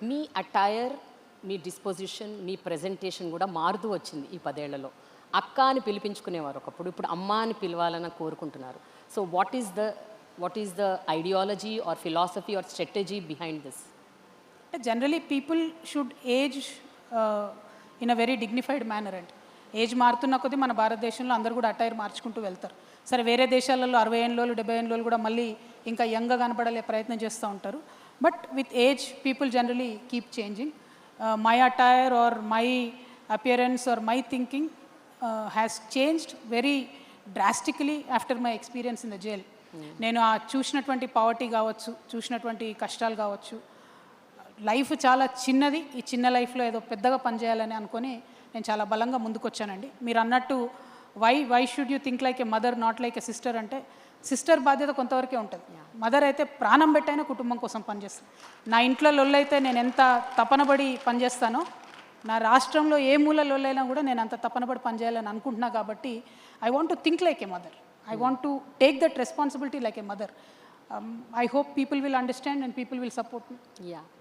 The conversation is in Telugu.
మీ అటైర్, మీ డిస్పోజిషన్, మీ ప్రెజెంటేషన్ కూడా మారుతూ వచ్చింది ఈ 10 ఏళ్లలో. అక్క అని పిలిపించుకునేవారు ఒకప్పుడు, ఇప్పుడు అమ్మ అని పిలవాలని కోరుకుంటున్నారు. So what is the ideology or philosophy or strategy behind this? అంటే generally people should age in a very dignified manner అండి. ఏజ్ మారుతున్న కొద్దీ మన భారతదేశంలో అందరూ కూడా అటైర్ మార్చుకుంటూ వెళ్తారు. సరే, వేరే దేశాలలో 60 ఏళ్ళు 70 ఏళ్ళు కూడా మళ్ళీ ఇంకా యంగ్గా కనపడలే ప్రయత్నం చేస్తూ ఉంటారు. But with age people generally keep changing. My attire or my appearance or my thinking has changed very drastically after my experience in the jail. నేను ఆ చూసినటువంటి పావర్టీ కావచ్చు, చూసినటువంటి కష్టాలు కావచ్చు, లైఫ్ చాలా చిన్నది, ఈ చిన్న లైఫ్లో ఏదో పెద్దగా పనిచేయాలని అనుకొని నేను చాలా బలంగా ముందుకొచ్చానండి. మీరు అన్నట్టు why should you think like a mother not like a sister అంటే, సిస్టర్ బాధ్యత కొంతవరకే ఉంటుంది. మదర్ అయితే ప్రాణం పెట్టైనా కుటుంబం కోసం పనిచేస్తాను. నా ఇంట్లో లొల్లైతే నేను ఎంత తపనబడి పనిచేస్తానో, నా రాష్ట్రంలో ఏ మూల లొల్లైనా కూడా నేను అంత తపనబడి పనిచేయాలని అనుకుంటున్నా. కాబట్టి I want to think like a mother. I want to take that responsibility like a mother. I hope people will understand and people will support me. Yeah.